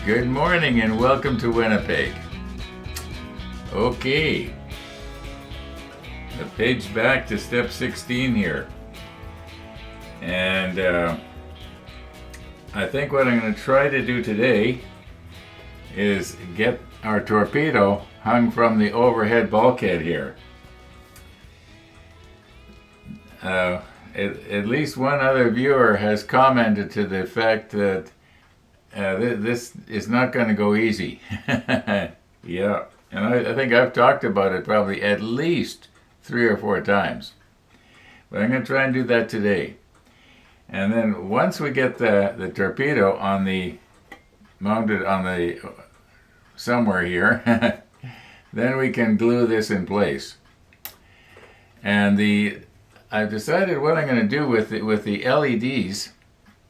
Good morning and welcome to Winnipeg. Okay, the page back to step 16 here. And I think what I'm going to try to do today is get our torpedo hung from the overhead bulkhead here. At least one other viewer has commented to the effect that this is not going to go easy. Yeah, and I think I've talked about it probably at least 3 or 4 times. But I'm going to try and do that today. And then once we get the torpedo mounted on the somewhere here, then we can glue this in place. And I've decided what I'm going to do with the LEDs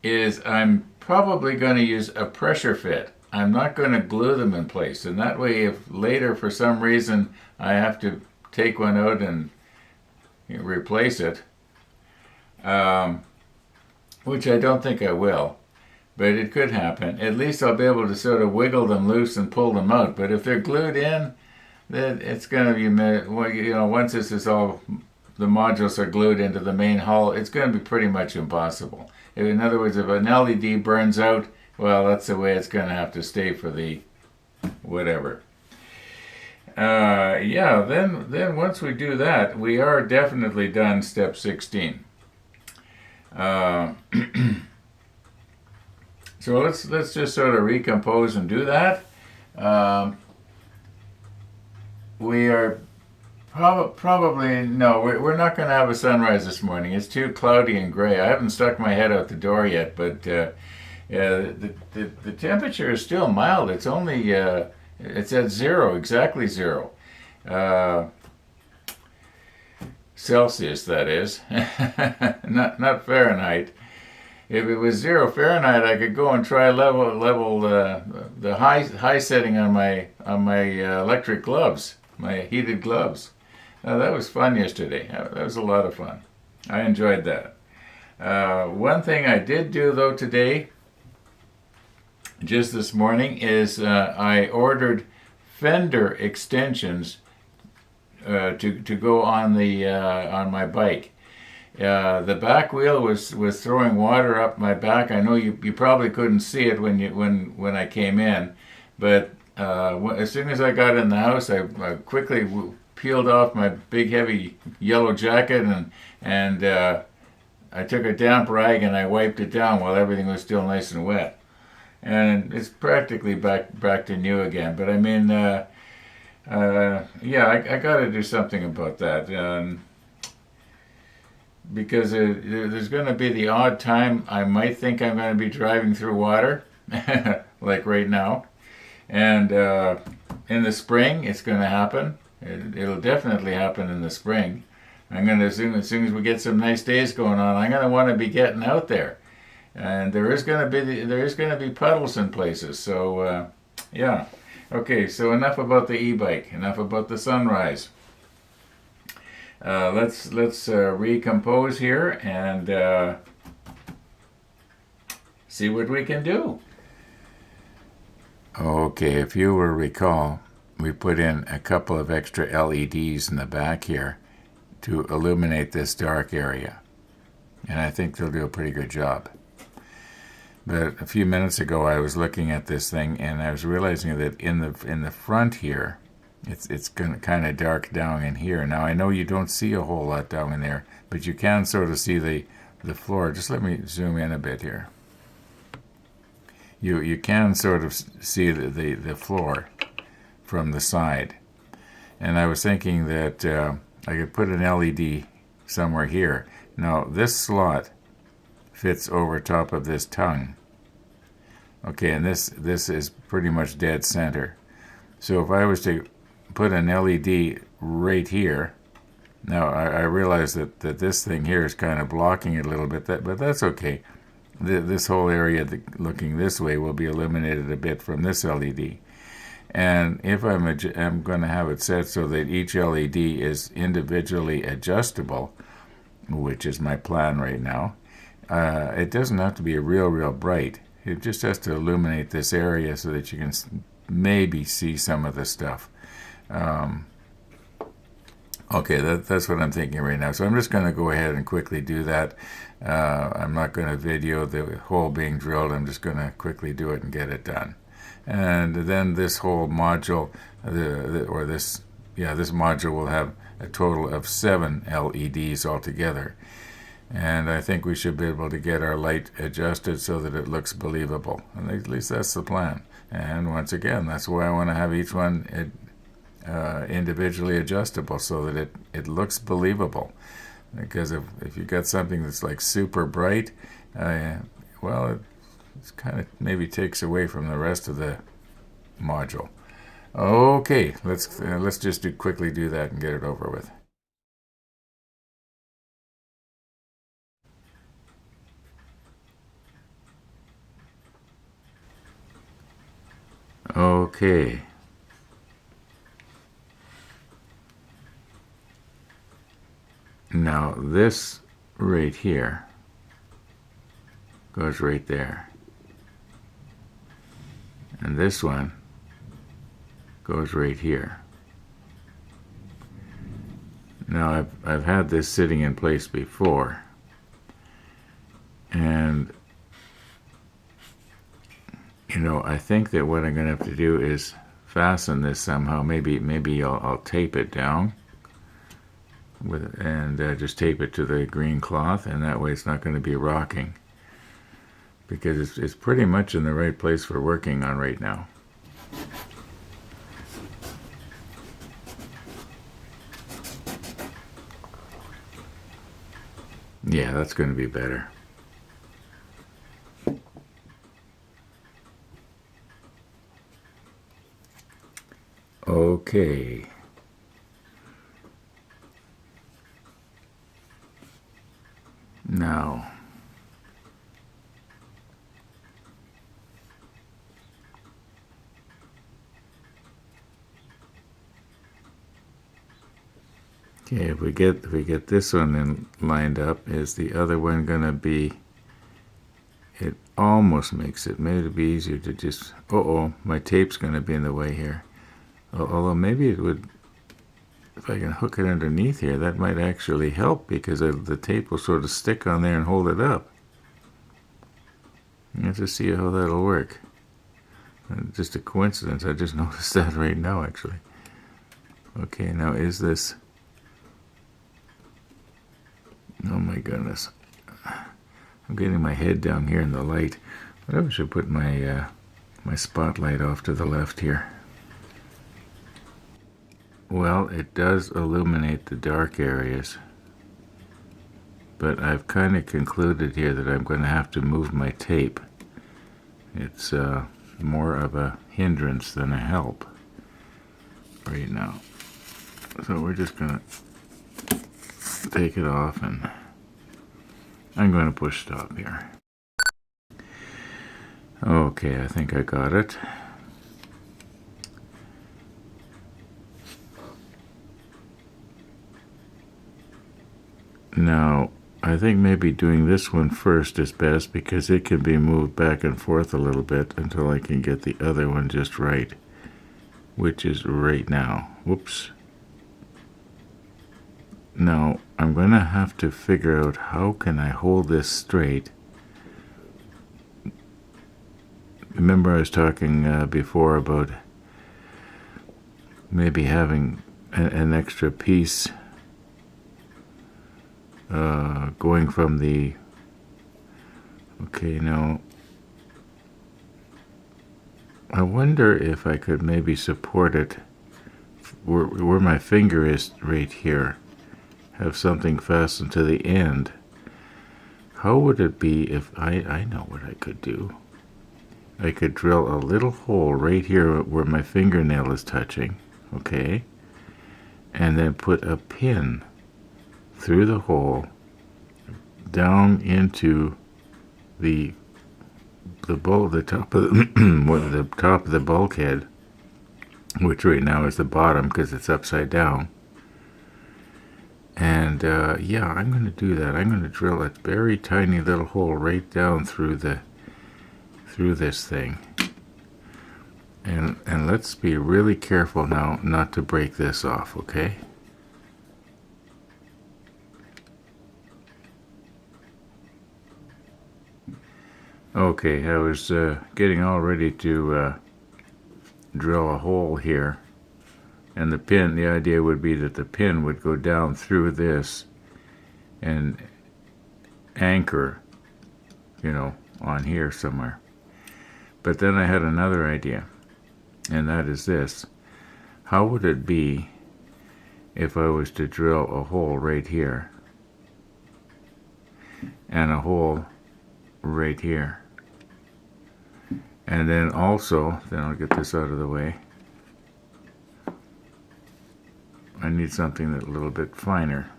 is I'm probably going to use a pressure fit. I'm not going to glue them in place, and that way if later for some reason I have to take one out and replace it, which I don't think I will, but it could happen. At least I'll be able to sort of wiggle them loose and pull them out. But if they're glued in, then it's going to be, once this is all, the modules are glued into the main hull, it's going to be pretty much impossible. In other words, if an LED burns out, well, that's the way it's going to have to stay for the whatever. Then once we do that, we are definitely done step 16. So let's just sort of recompose and do that. We are probably no. We're not going to have a sunrise this morning. It's too cloudy and gray. I haven't stuck my head out the door yet, but the temperature is still mild. It's only it's at exactly zero Celsius. That is, not Fahrenheit. If it was 0 Fahrenheit, I could go and try level the high setting on my electric gloves, my heated gloves. That was fun yesterday. That was a lot of fun. I enjoyed that. One thing I did do though today, just this morning, is I ordered fender extensions to go on my bike. The back wheel was throwing water up my back. I know you probably couldn't see it when I came in, but as soon as I got in the house, I quickly peeled off my big heavy yellow jacket and I took a damp rag and I wiped it down while everything was still nice and wet, and it's practically back to new again. But I mean, I got to do something about that. Because there's going to be the odd time I might think I'm going to be driving through water, like right now. And in the spring, it's going to happen. It'll definitely happen in the spring. I'm going to, as soon as we get some nice days going on, I'm going to want to be getting out there. And there is going to be puddles in places. So, yeah. Okay, so enough about the e-bike. Enough about the sunrise. Let's recompose here and see what we can do. Okay, if you will recall, we put in a couple of extra LEDs in the back here to illuminate this dark area, and I think they'll do a pretty good job. But a few minutes ago, I was looking at this thing and I was realizing that in the front here, it's kind of dark down in here. Now I know you don't see a whole lot down in there, but you can sort of see the floor. Just let me zoom in a bit here. You can sort of see the floor from the side, and I was thinking that I could put an LED somewhere here. Now this slot fits over top of this tongue. Okay, and this is pretty much dead center. So if I was to put an LED right here, now I realize that this thing here is kind of blocking it a little bit, but that's okay. This whole area looking this way will be illuminated a bit from this LED. And if I'm going to have it set so that each LED is individually adjustable, which is my plan right now, it doesn't have to be real bright. it just has to illuminate this area so that you can maybe see some of the stuff. Okay, that's what I'm thinking right now. So I'm just going to go ahead and quickly do that. I'm not going to video the hole being drilled. I'm just going to quickly do it and get it done. And then this whole module, this module will have a total of 7 LEDs altogether. And I think we should be able to get our light adjusted so that it looks believable. And at least that's the plan. And once again, that's why I want to have each one individually adjustable so that it looks believable. Because if you got something that's like super bright, well, it kind of maybe takes away from the rest of the module. Okay, let's just quickly do that and get it over with. Okay. Now this right here goes right there. And this one goes right here. Now I've had this sitting in place before, and I think that what I'm going to have to do is fasten this somehow. Maybe I'll tape it down and just tape it to the green cloth, and that way it's not going to be rocking, because it's pretty much in the right place for working on right now. Yeah, that's going to be better. Okay. Now, okay, if we get this one lined up, is the other one gonna be? It almost makes it. Maybe it'd be easier to just. My tape's gonna be in the way here. Although maybe it would, if I can hook it underneath here, that might actually help, because the tape will sort of stick on there and hold it up. You have to see how that'll work. Just a coincidence. I just noticed that right now, actually. Okay, now is this... Oh my goodness. I'm getting my head down here in the light. I probably should put my my spotlight off to the left here. Well, it does illuminate the dark areas, but I've kind of concluded here that I'm going to have to move my tape. It's more of a hindrance than a help right now. So we're just going to take it off, and I'm going to push stop here. Okay, I think I got it. Now, I think maybe doing this one first is best, because it can be moved back and forth a little bit until I can get the other one just right, which is right now. Whoops. Now, I'm going to have to figure out how can I hold this straight. Remember I was talking before about maybe having an extra piece going from the... Okay, now I wonder if I could maybe support it where my finger is right here. Have something fastened to the end. How would it be if I know what I could do. I could drill a little hole right here where my fingernail is touching, okay? And then put a pin through the hole down into the top of the top of the bulkhead, which right now is the bottom because it's upside down. And yeah, I'm going to do that. I'm going to drill a very tiny little hole right down through through this thing. And let's be really careful now not to break this off, okay? Okay, I was getting all ready to drill a hole here. And the idea would be that the pin would go down through this and anchor, on here somewhere. But then I had another idea, and that is this. How would it be if I was to drill a hole right here and a hole right here? And then also, then I'll get this out of the way, I need something that's a little bit finer.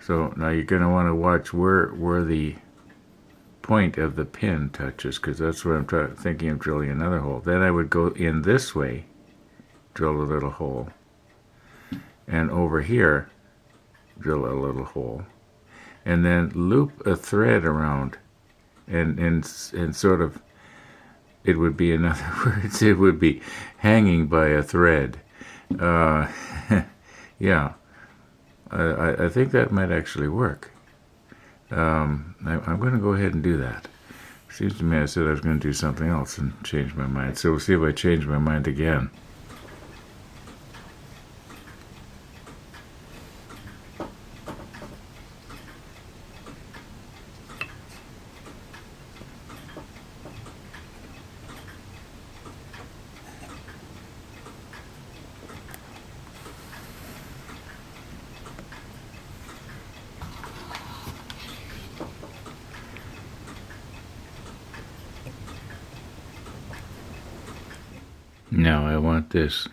So now you're going to want to watch where the point of the pin touches, because that's where I'm thinking of drilling another hole. Then I would go in this way, drill a little hole, and over here, drill a little hole, and then loop a thread around, and sort of, it would be, in other words, it would be hanging by a thread. Yeah, I think that might actually work. I'm going to go ahead and do that. Seems to me I said I was going to do something else and change my mind. So we'll see if I change my mind again. Now I want this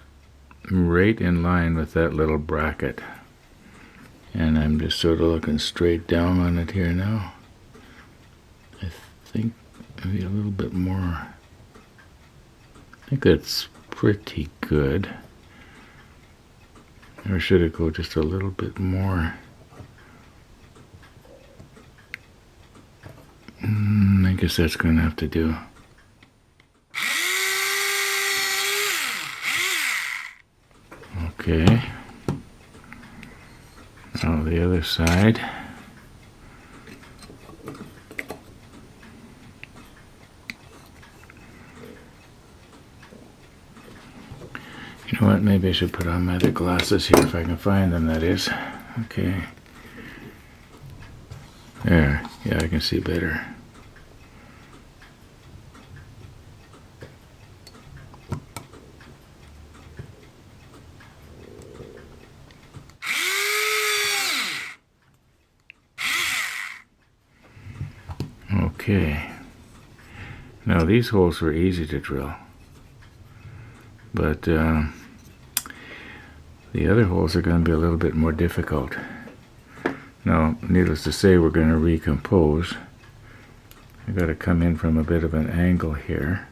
right in line with that little bracket, and I'm just sort of looking straight down on it here now. I think maybe a little bit more. I think that's pretty good. Or should it go just a little bit more? I guess that's going to have to do. Okay. Now the other side. You know what? Maybe I should put on my other glasses here if I can find them, that is. Okay. There. Yeah, I can see better. Okay. Now these holes were easy to drill, but the other holes are going to be a little bit more difficult. Now, needless to say, we're going to recompose. I've got to come in from a bit of an angle here.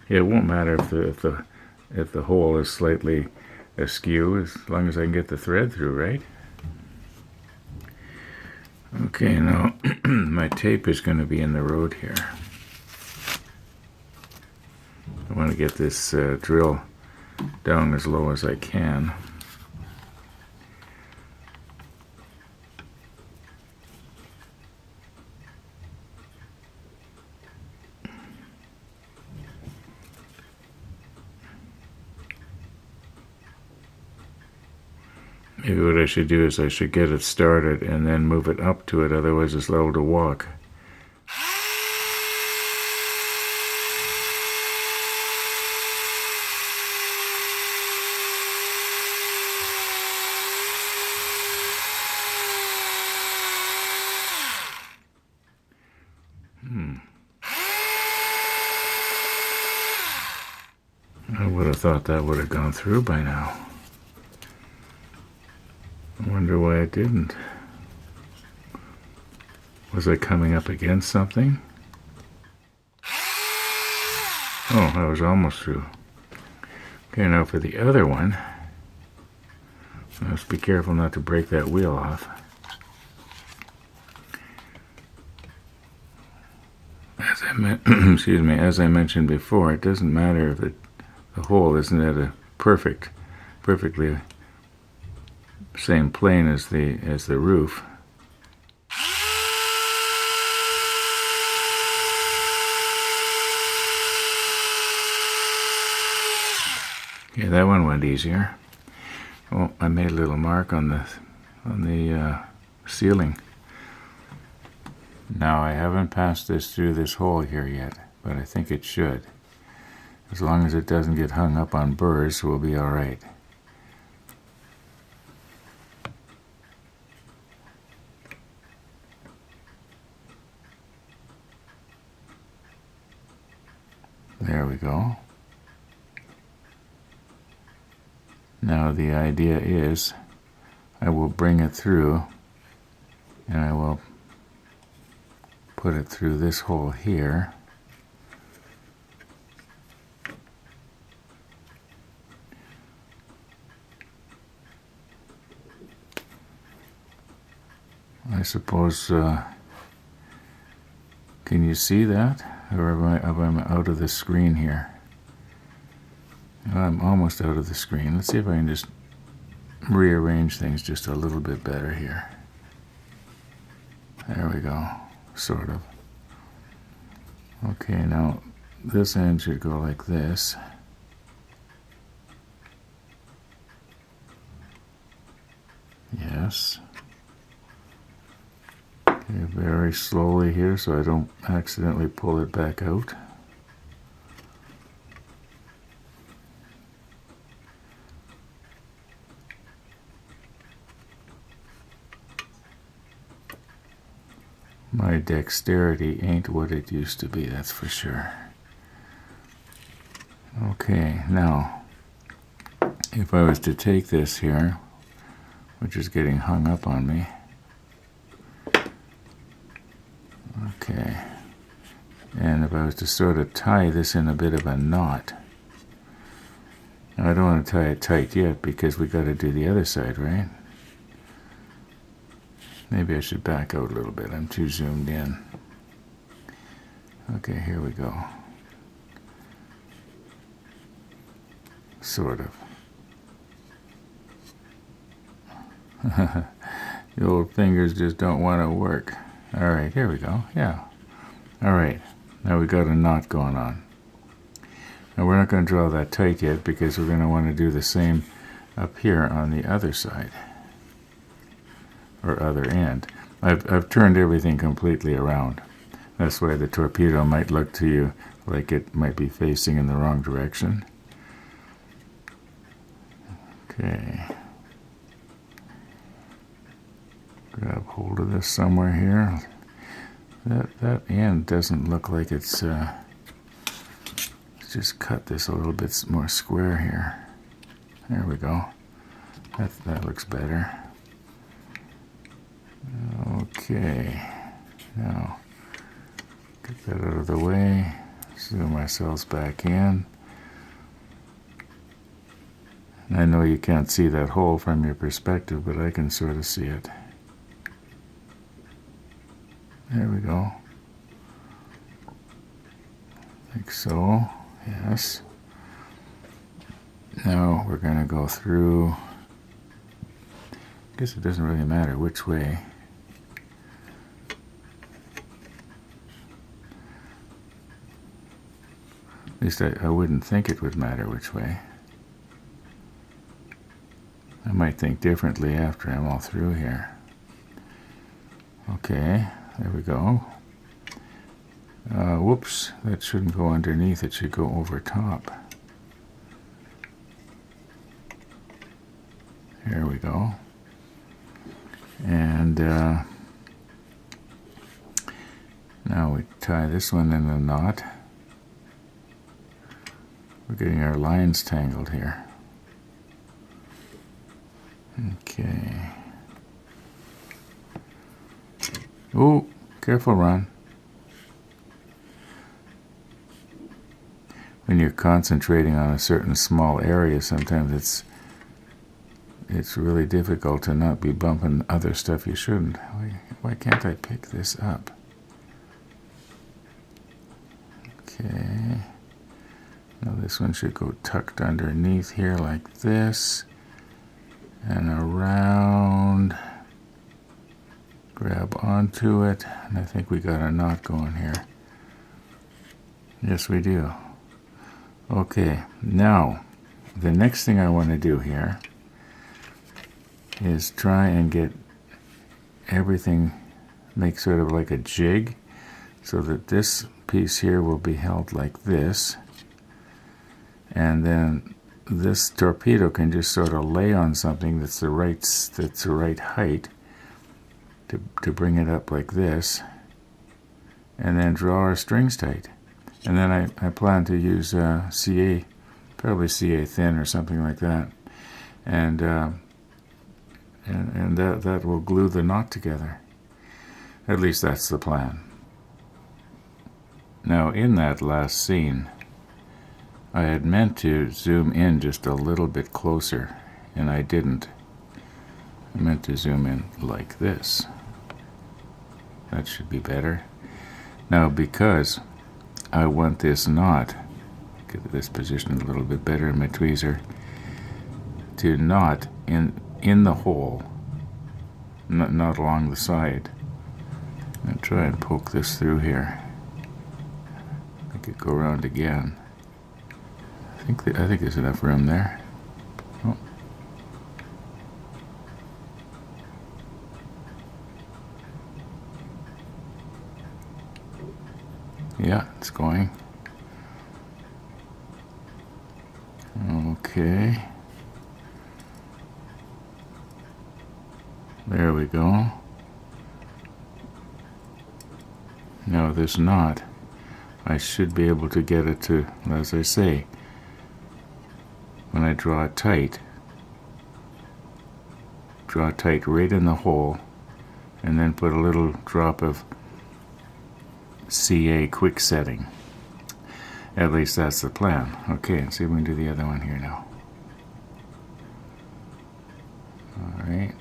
It won't matter if the hole is slightly askew, as long as I can get the thread through, right? Okay, now my tape is going to be in the road here. I want to get this drill down as low as I can. Maybe what I should do is I should get it started and then move it up to it, otherwise it's slow to walk. I would have thought that would have gone through by now. I wonder why it didn't. Was I coming up against something? Oh, I was almost through. Okay, now for the other one, let's be careful not to break that wheel off. excuse me, as I mentioned before, it doesn't matter if the hole isn't at a perfectly same plane as the roof. Okay, that one went easier. Oh, I made a little mark on the ceiling. Now, I haven't passed this through this hole here yet, but I think it should. As long as it doesn't get hung up on burrs, we'll be all right. There we go. Now the idea is I will bring it through and I will put it through this hole here. I suppose, can you see that? Or am I out of the screen here? I'm almost out of the screen. Let's see if I can just rearrange things just a little bit better here. There we go, sort of. Okay, now this end should go like this. Yes. Okay, very slowly here so I don't accidentally pull it back out. My dexterity ain't what it used to be, that's for sure. Okay, now, if I was to take this here, which is getting hung up on me. Okay, and if I was to sort of tie this in a bit of a knot. Now, I don't want to tie it tight yet because we got to do the other side, right? Maybe I should back out a little bit. I'm too zoomed in. Okay, here we go. Sort of. The old fingers just don't want to work. All right, here we go. Yeah. All right, now we got a knot going on. Now we're not going to draw that tight yet because we're going to want to do the same up here on the other side. Or other end. I've turned everything completely around. That's why the torpedo might look to you like it might be facing in the wrong direction. Okay. Grab hold of this somewhere here. That end doesn't look like it's let's just cut this a little bit more square here. There we go. That looks better. Okay, now get that out of the way, zoom ourselves back in. And I know you can't see that hole from your perspective, but I can sort of see it. There we go. Like so, yes. Now we're going to go through, I guess it doesn't really matter which way. At least I wouldn't think it would matter which way. I might think differently after I'm all through here. Okay, there we go. Whoops, that shouldn't go underneath, it should go over top. There we go. And now we tie this one in a knot. We're getting our lines tangled here. Okay. Oh, careful, Ron. When you're concentrating on a certain small area, sometimes it's really difficult to not be bumping other stuff you shouldn't. Why can't I pick this up? Okay. Now this one should go tucked underneath here like this. And around. Grab onto it. And I think we got a knot going here. Yes, we do. Okay, now the next thing I want to do here is try and get everything, make sort of like a jig, so that this piece here will be held like this, and then this torpedo can just sort of lay on something that's the right height to bring it up like this, and then draw our strings tight. And then I plan to use CA, probably CA thin or something like that, and that will glue the knot together. At least that's the plan. Now in that last scene, I had meant to zoom in just a little bit closer, and I didn't. I meant to zoom in like this. That should be better. Now because I want this knot, get this position a little bit better in my tweezer, to knot in the hole, not along the side. I'll try and poke this through here. I could go around again. I think there's enough room there. Oh. Yeah, it's going. Okay. There we go. Now this knot, I should be able to get it to, as I say, when I draw it tight right in the hole, and then put a little drop of CA quick setting. At least that's the plan. Okay, let's see if we can do the other one here now. Alright.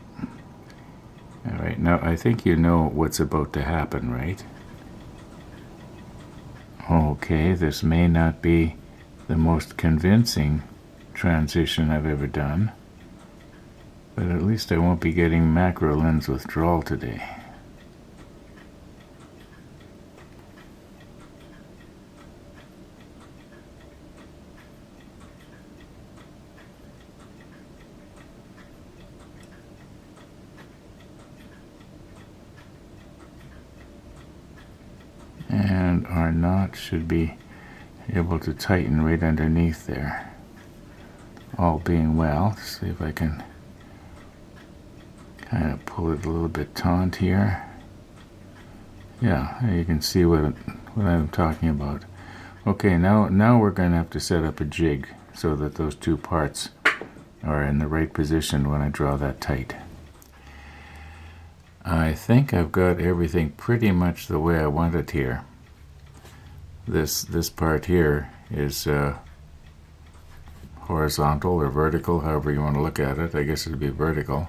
Alright, now I think you know what's about to happen, right? Okay, this may not be the most convincing transition I've ever done, but at least I won't be getting macro lens withdrawal today. And our knot should be able to tighten right underneath there. All being well, let's see if I can kind of pull it a little bit taut here. Yeah, you can see what I'm talking about. Okay, now we're going to have to set up a jig so that those two parts are in the right position when I draw that tight. I think I've got everything pretty much the way I want it here. This part here is horizontal or vertical, however you want to look at it. I guess it would be vertical.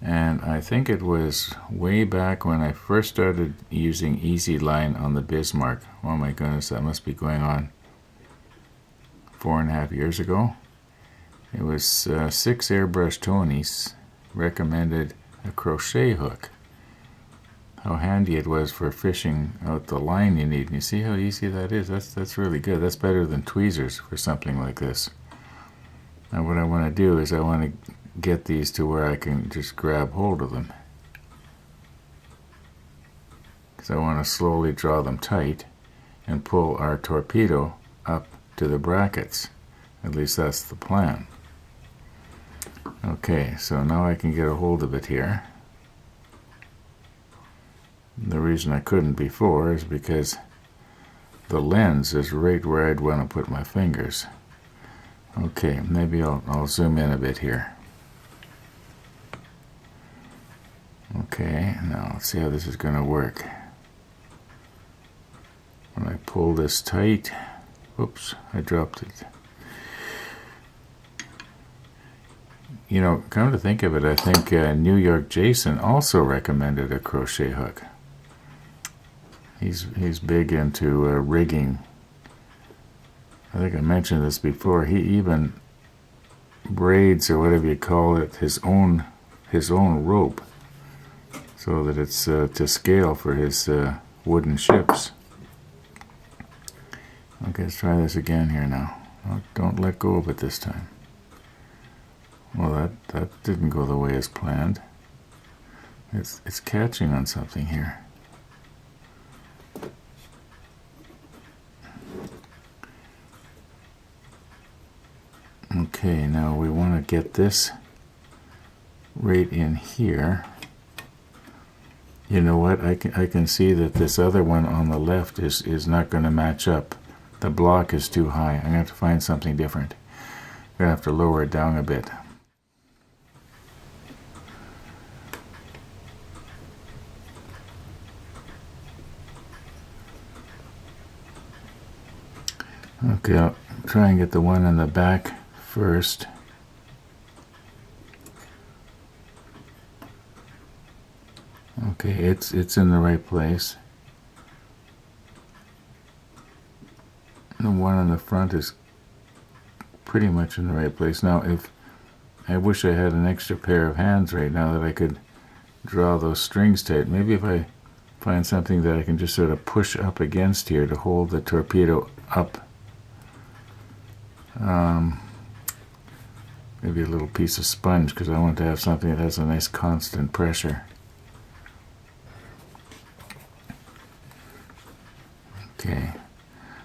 And I think it was way back when I first started using Easy Line on the Bismarck. Oh my goodness, that must be going on 4.5 years ago. It was 6 airbrush Tonys recommended a crochet hook. How handy it was for fishing out the line you need. And you see how easy that is? That's really good. That's better than tweezers for something like this. Now what I want to do is I want to get these to where I can just grab hold of them. Because I want to slowly draw them tight and pull our torpedo up to the brackets. At least that's the plan. Okay, so now I can get a hold of it here. The reason I couldn't before is because the lens is right where I'd want to put my fingers. Okay, maybe I'll zoom in a bit here. Okay, now let's see how this is going to work. When I pull this tight, oops, I dropped it. You know, come to think of it, I think New York Jason also recommended a crochet hook. he's big into rigging. I think I mentioned this before. He even braids, or whatever you call it, his own rope, so that it's to scale for his wooden ships. Okay, let's try this again here now. Oh, don't let go of it this time. Well, that didn't go the way as planned. It's catching on something here. Okay, now we want to get this right in here. You know what? I can see that this other one on the left is not going to match up. The block is too high. I'm going to have to find something different. I'm going to have to lower it down a bit. Okay, I'll try and get the one in the back first. Okay, it's in the right place. The one in the front is pretty much in the right place. Now, if I wish I had an extra pair of hands right now that I could draw those strings tight. Maybe if I find something that I can just sort of push up against here to hold the torpedo up. Maybe a little piece of sponge, because I want to have something that has a nice constant pressure. Okay,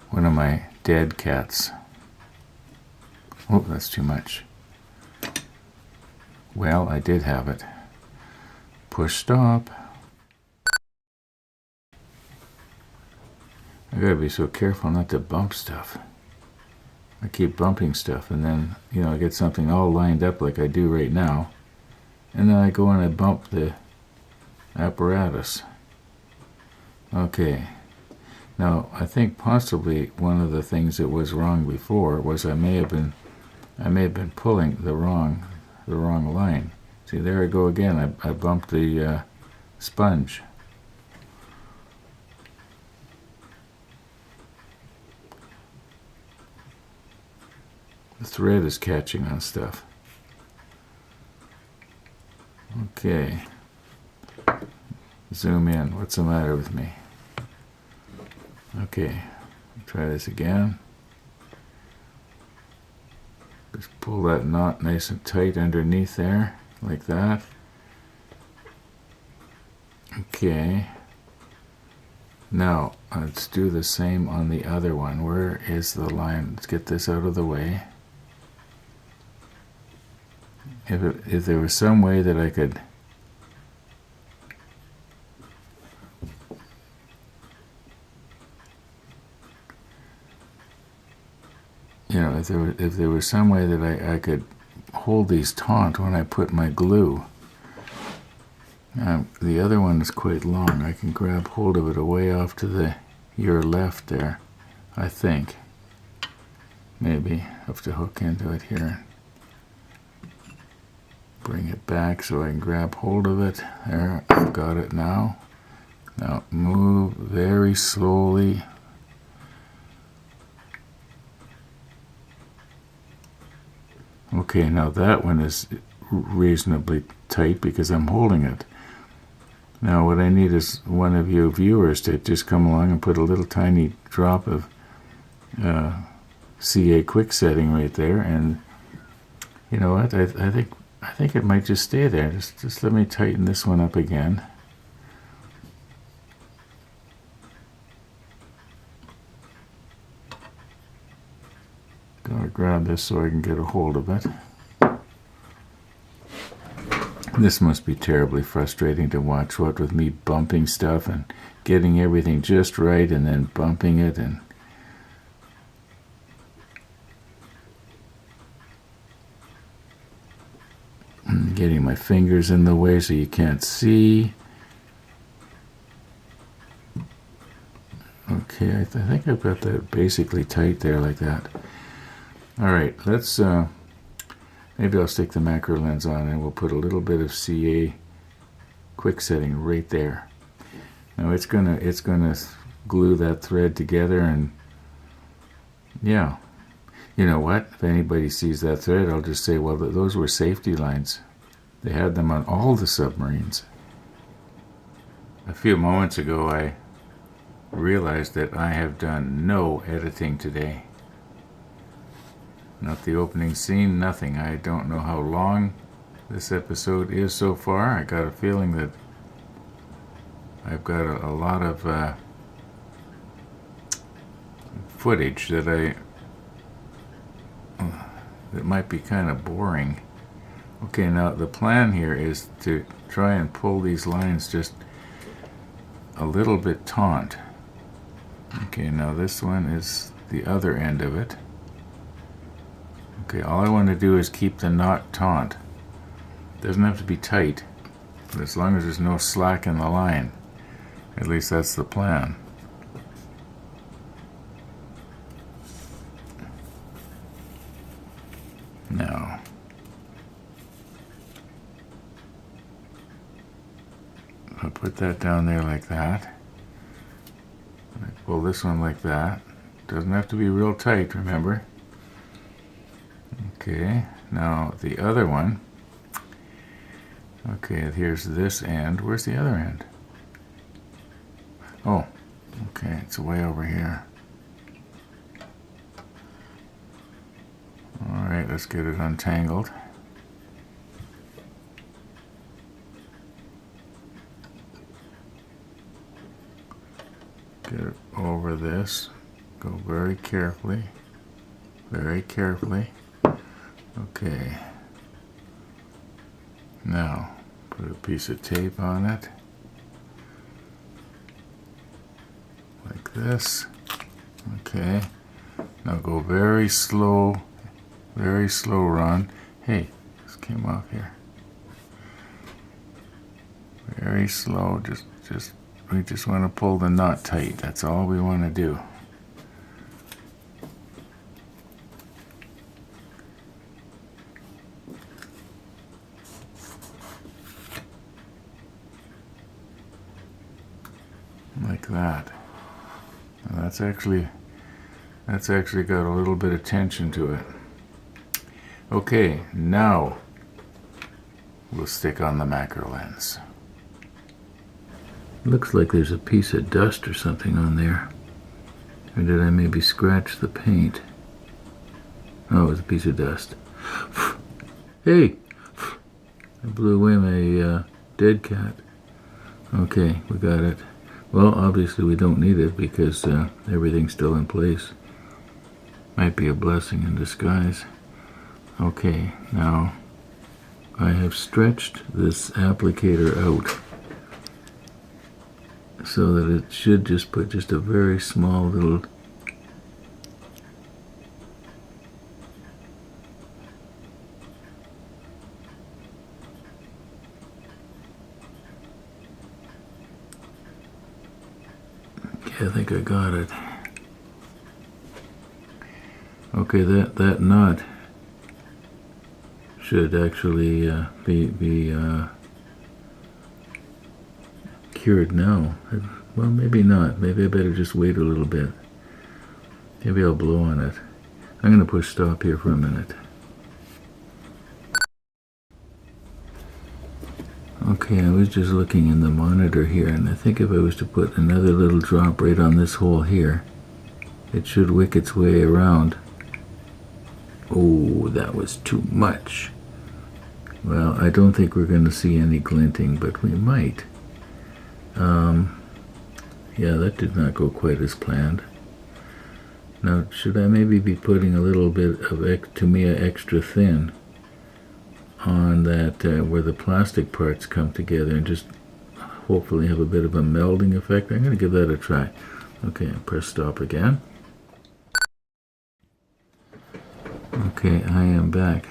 one of my dead cats. Oh, that's too much. Well, I did have it. Push stop. I gotta be so careful not to bump stuff. I keep bumping stuff, and then, you know, I get something all lined up like I do right now, and then I go and I bump the apparatus. Okay. Now, I think possibly one of the things that was wrong before was I may have been pulling the wrong line. See, there I go again. I bumped the sponge. The thread is catching on stuff. Okay. Zoom in. What's the matter with me? Okay. Try this again. Just pull that knot nice and tight underneath there, like that. Okay. Now, let's do the same on the other one. Where is the line? Let's get this out of the way. If there was some way that I could if there was some way that I could hold these taut when I put my glue. The other one is quite long. I can grab hold of it away off to your left there, I think. Maybe have to hook into it here. Bring it back so I can grab hold of it. There, I've got it now. Now move very slowly. Okay, now that one is reasonably tight because I'm holding it. Now what I need is one of you viewers to just come along and put a little tiny drop of CA quick setting right there, and you know what? I think it might just stay there. Just let me tighten this one up again. Gotta grab this so I can get a hold of it. This must be terribly frustrating to watch, what with me bumping stuff and getting everything just right and then bumping it and getting my fingers in the way so you can't see. Okay, I think I've got that basically tight there like that. All right, let's maybe I'll stick the macro lens on and we'll put a little bit of CA quick setting right there. Now it's gonna glue that thread together, and yeah. You know what? If anybody sees that thread, I'll just say, well, those were safety lines. They had them on all the submarines. A few moments ago, I realized that I have done no editing today. Not the opening scene, nothing. I don't know how long this episode is so far. I got a feeling that I've got a lot of footage that might be kind of boring. Okay, now the plan here is to try and pull these lines just a little bit taut. Okay, now this one is the other end of it. Okay, all I want to do is keep the knot taut. Doesn't have to be tight, but as long as there's no slack in the line, at least that's the plan. Now, I'll put that down there like that. I pull this one like that. Doesn't have to be real tight, remember? Okay, now the other one. Okay, here's this end. Where's the other end? Oh, okay, it's way over here. Alright, let's get it untangled. Get it over this. Go very carefully. Very carefully. Okay. Now, put a piece of tape on it. Like this. Okay. Now go very slow run. Hey, this came off here. Very slow, we just want to pull the knot tight. That's all we want to do. Like that. Now that's actually got a little bit of tension to it. Okay, now we'll stick on the macro lens. Looks like there's a piece of dust or something on there. Or did I maybe scratch the paint? Oh, it was a piece of dust. Hey! I blew away my dead cat. Okay, we got it. Well, obviously we don't need it because everything's still in place. Might be a blessing in disguise. Okay, now I have stretched this applicator out so that it should just put just a very small little okay, I think I got it. Okay, that knot should actually be cured now. Well, maybe not. Maybe I better just wait a little bit. Maybe I'll blow on it. I'm going to push stop here for a minute. Okay, I was just looking in the monitor here, and I think if I was to put another little drop right on this hole here, it should wick its way around. Oh, that was too much. Well, I don't think we're going to see any glinting, but we might. Yeah, that did not go quite as planned. Now, should I maybe be putting a little bit of Tamiya extra thin on that where the plastic parts come together and just hopefully have a bit of a melding effect? I'm going to give that a try. Okay, press stop again. Okay, I am back,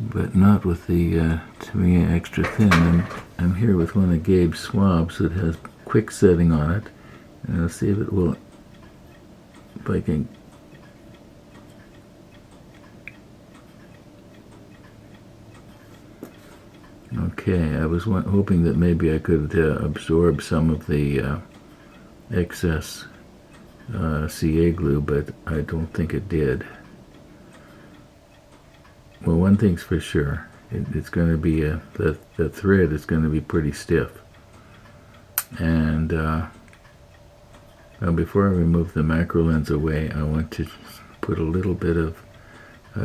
but not with the Tamiya extra thin. I'm here with one of Gabe's swabs that has quick setting on it, and I'll see if it will, if I can. Okay, I was hoping that maybe I could absorb some of the excess CA glue, but I don't think it did. Well, one thing's for sure, it's going to be the thread is going to be pretty stiff. And now before I remove the macro lens away, I want to put a little bit of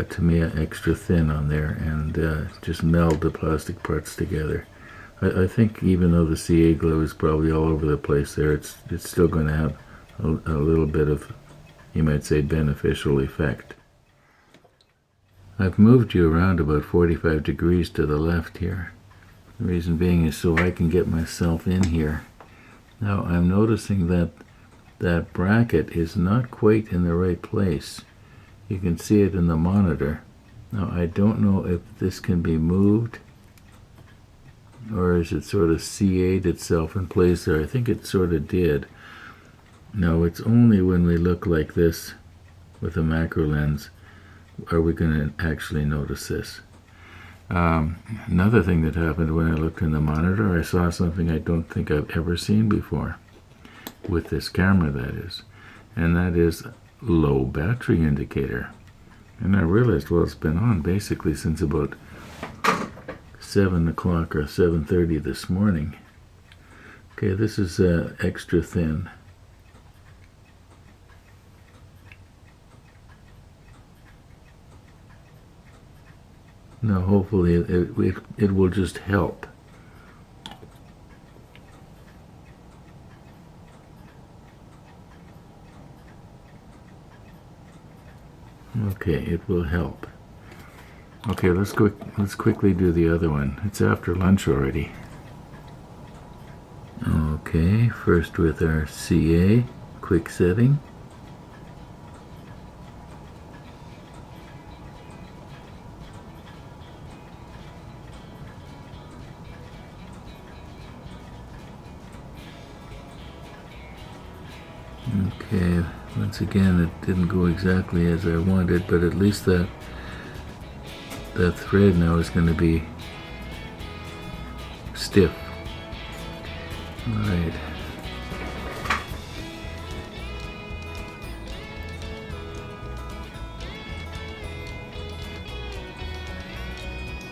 Tamiya extra thin on there and just meld the plastic parts together. I think even though the CA glue is probably all over the place there, it's still going to have a little bit of, you might say, beneficial effect. I've moved you around about 45 degrees to the left here. The reason being is so I can get myself in here. Now I'm noticing that that bracket is not quite in the right place. You can see it in the monitor. Now I don't know if this can be moved, or is it sort of CA'd itself in place there? I think it sort of did. No, it's only when we look like this with a macro lens are we going to actually notice this. Another thing that happened when I looked in the monitor, I saw something I don't think I've ever seen before with this camera, that is, and that is low battery indicator. And I realized, well, it's been on basically since about 7 o'clock or 7:30 this morning. Okay, this is extra thin. Now hopefully it will just help. Okay, it will help. Okay, let's quickly do the other one. It's after lunch already. Okay, first with our CA, quick setting. Okay, once again it didn't go exactly as I wanted, but at least that thread now is going to be stiff. Alright.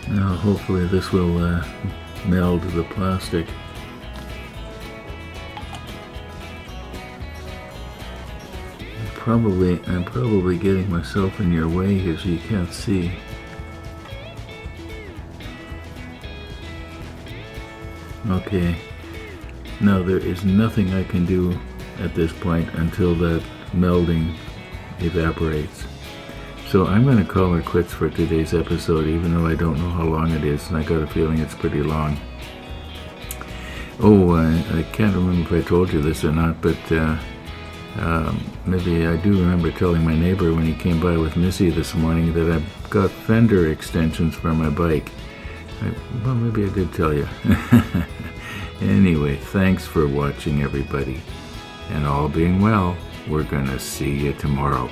Now hopefully this will meld to the plastic. I'm probably getting myself in your way here so you can't see. Okay, now there is nothing I can do at this point until that melding evaporates. So I'm going to call it quits for today's episode, even though I don't know how long it is, and I got a feeling it's pretty long. Oh, I can't remember if I told you this or not, but maybe I do remember telling my neighbor when he came by with Missy this morning that I've got fender extensions for my bike. Well, maybe I did tell you. Anyway, thanks for watching, everybody. And all being well, we're gonna see you tomorrow.